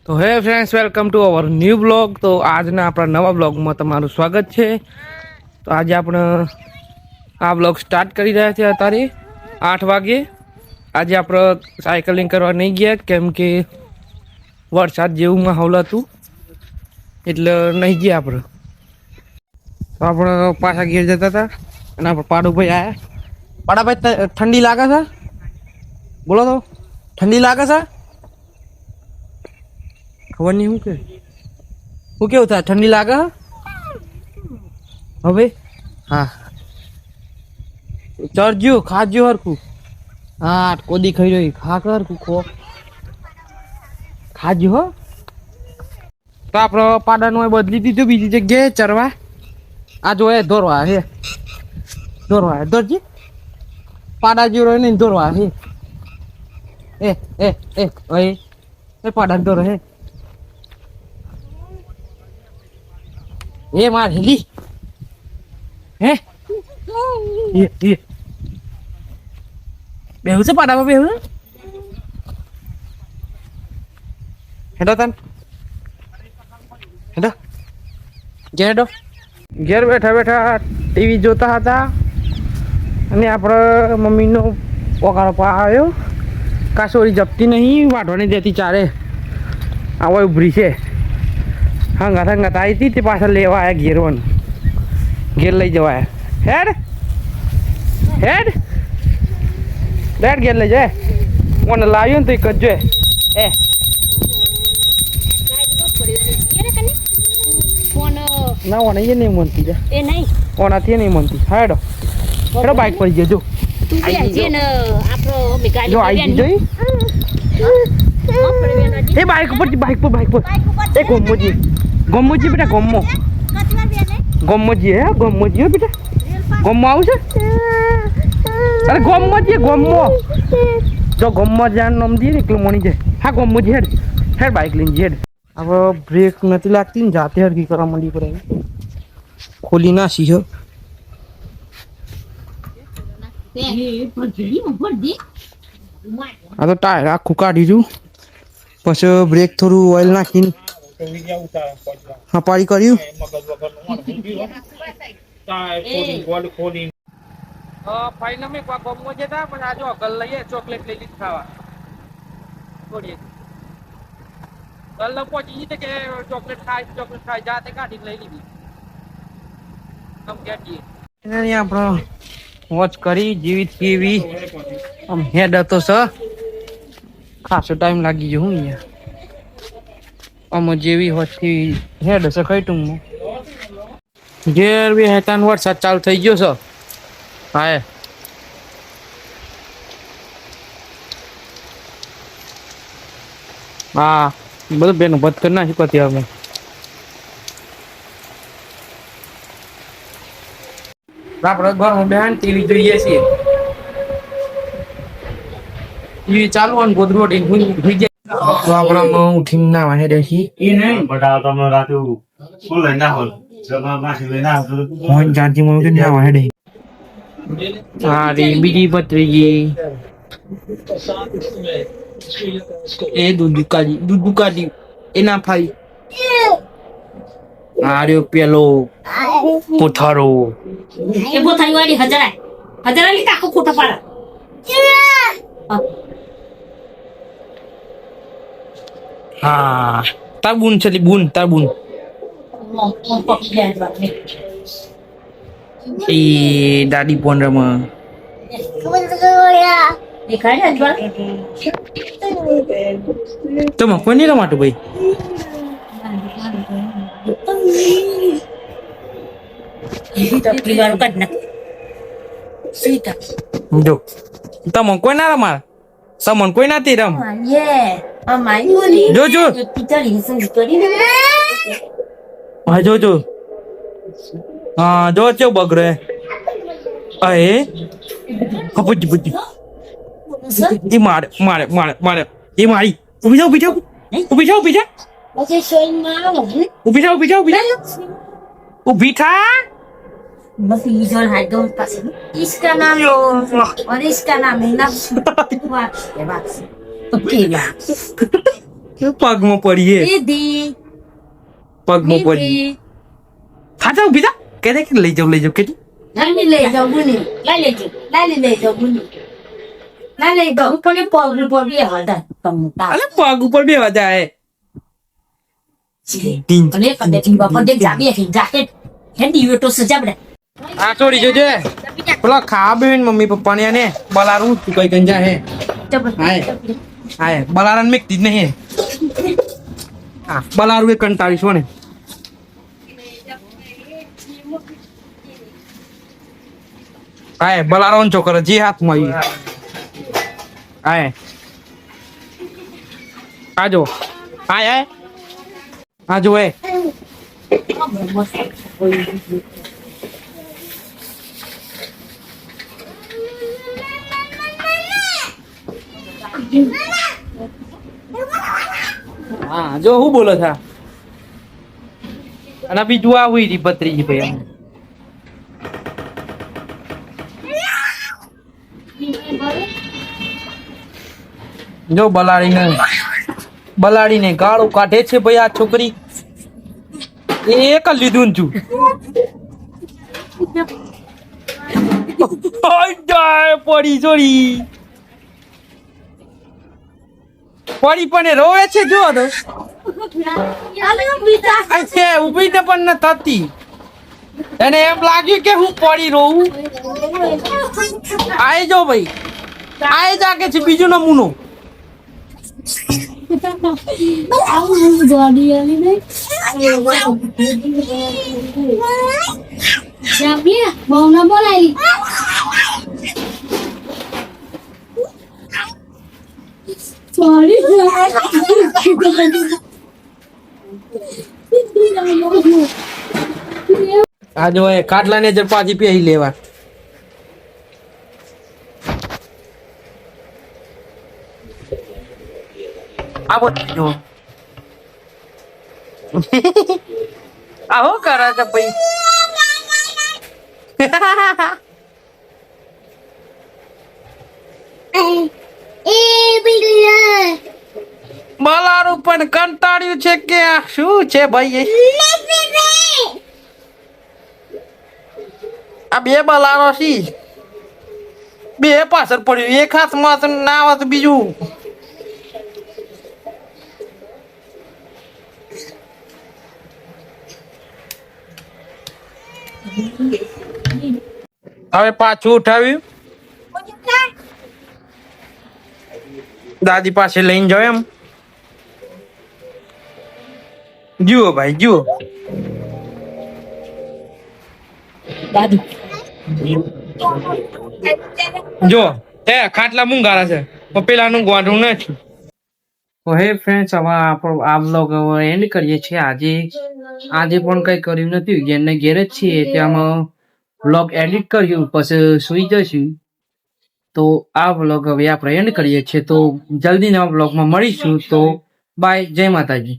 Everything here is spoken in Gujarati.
તો હે friends, welcome to our new blog. તો આજના આપણા નવા બ્લોગમાં તમારું સ્વાગત છે. તો આજે આપણે આ બ્લોગ સ્ટાર્ટ કરી રહ્યા છીએ અત્યારે 8 વાગે. આજે આપણે સાયકલિંગ કરવા નહીં ગયા કેમ કે વરસાદ જેવું માહોલ હતું એટલે નહીં ગયા આપણે. તો આપણે પાછા ઘેર જતા હતા અને આપણે પાડુભાઈ આવ્યા. પાડાભાઈ ઠંડી લાગે છે? બોલો તો, ઠંડી લાગે છે? ખબર નહીં શું કેવું થાય? ઠંડી લાગે હવે? હા, ચરજો ખાજો હરખું. હા, કોદી ખાઈ રહી ખા હરખું ખો ખાજો હો. તો આપણે પાડાનું બદલી દીધું બીજી જગ્યાએ ચરવા. આ જો એ દોરવા હે, દોરવા દોરજી પાડા જેવો રહે નહીં દોરવા હે. એ એ એ એ પાડા દોરો હે. એ માર હેલી હે બેહુ છે પાડામાં બેહુ હેડો તન હેડો હેડો. ઘેર બેઠા બેઠા ટીવી જોતા હતા અને આપણે મમ્મીનો પગાર આવ્યો. કાસોરી જપતી નહીં, વાઢવાની દેતી ચારે આવા ઉભરી છે. હંગાત હંગાત આવી હતી તે પાછળ લેવા આવ્યા ઘેરવાનું, ઘેર લઈ જવા આવ્યા. હેડ હેડ ડેડ ઘેર લઈ જાય. મને લાવ્યો ને તો એક જ જોઈએ એ ના ઓને એ નહીં મનતી જા એ નહીં ઓનાથી નહીં મનતી. હેડો હેડો બાઈક પર જજો. જો આવી જોઈ એ બાઈક પર બાઈક પર એ ગોમોજી ગોમોજી બેટા ગોમો ગોમોજી હે ગોમોજી હે બેટા ગોમો આવશે. અરે ગોમોજી ગોમો જો ગોમો જાન નામ દે ને એટલે મણી જાય. હા ગોમોજી હેડ હેડ બાઈક લઈને હેડ. હવે બ્રેક નથી લાગતી ને જાતે હરકી કરવા માંડી પર ખોલી ના સીહો. આ તો ટાયર આખું કાઢી દઉં પછી બ્રેક થોડું ઓઇલ નાખીને હા પાડી કર્યું. ચોકલેટ લઈ લીધી ખાવા થોડી પહોંચી જઈએ કે ચોકલેટ ખાય જાતે કાઢીને લઈ લીધી. આપણે વોચ કરી જેવી કેવી આમ હેડ હતો સર ખાસો ટાઈમ લાગી ગયો. હું અહીંયા આમાં જેવી હોતી હેડ હશે કઈ ટૂંકમાં ઘેર બી હેતાન વરસાદ ચાલુ થઈ ગયો છે. હા હા બધું બેનું બંધ કરી નાખી પછી અમે આપણે ઘરમાં બેન ટીવી જોઈએ છીએ. ટીવી ચાલુ અને ગોદરું ઓઢીને સુઈ જાય. તો આપણે ઉઠીને ના વાહે દેખી એ નહીં બટા તમને રાતે શું લઈ ના હોલ જમા માસી લઈ ના હોલ ફોન ચાર્જિંગ માં ના વાહે દે. હા રે બીજી પત્રીજી એ દૂધ કાઢી એના ભાઈ આર્યો પેલો પોથારો એ પોથારી વાળી હજારા લીધા આખો ખોટા પાડા. હા તાર બુન છે બુન તાર બુન એ દાદી પોન રમા તમે કોઈ નહીં રમાતું ભાઈ. જો તમે કોઈ ના રમા સમન કોઈ નાતી રમ જો જો હા જો હા જો ચો બગડે અરે પૂછી પૂછી એ મારે એ મારી ઉભી જાઓ ઊભી થા. इसका नाम और इसका नाम है ना પગમાં પડીએ દીદી પગમાં પડી દીદી થાચા ઉભી થા કે લઈ જાવ કેટલી લાલી લઈ જાઓ બુની લાલી લઈ જાઓ બુની લાલી તો ઉપર પગ ઉપર બે હળદર કમતા અલે પગ ઉપર બેવા જાય અને કદે જી બાપા દે જાબી હે જાકેટ હેડી યો તો સજાબડે આ છોડી જોજે પેલા ખા બેન મમ્મી પપ્પા ને બલારું તું કઈ ગંજા હે હાય બલારાન મેકતી જ નહીં હા બલારું એ કંટાળીશો ને હાય બલારોન છોકરો જે હાથમાં આવી હાય આજો હાય આજો એ હા જો હું બોલો છો અને બીજું આ હુઈ રી બત્રીજી ભાઈ એમ જો બલાડીને ગાળું કાઢે છે ભાઈ આ છોકરી એક જ લીધું ને છું પડી જોડી પડી પણ રોવે છે જો તો છે ઉભી ને પણ ન થતી એને એમ લાગ્યું કે હું પડી રોવું આઈ જો ભાઈ આઈ જાગે છે બીજો નમૂનો આ જો એ કાટલા ને જર પાછી પહેરી લેવા આ બધું જો આવો કરે છે ભાઈ બલારું પણ કંટાળ્યું છે કે આ શું છે ભાઈ આ બે બલારો છે બે પાછળ પડ્યું એક હાથમાં ના આવે તો બીજું હવે પાછું ઉઠાવ્યું દાદી પાસે લઈને જાવ એમ જુઓ ભાઈ જુઓ દાદી જો હે ખાટલા મૂંગારા છે પણ પેલાનું ગોઠવું નથી હે ફ્રેન્ડ્સ હવે આપણો આ બ્લોગ એન્ડ કરીએ છીએ આજે પણ કઈ કર્યું નથી ઘેરને ઘેર જ છીએ ત્યાંમાં બ્લોગ એડિટ કર્યું પછી સુઈ જશું તો આ બ્લોગ હવે આપણે એન્ડ કરીએ છીએ તો જલ્દી નવા બ્લોગમાં મળીશું તો બાય જય માતાજી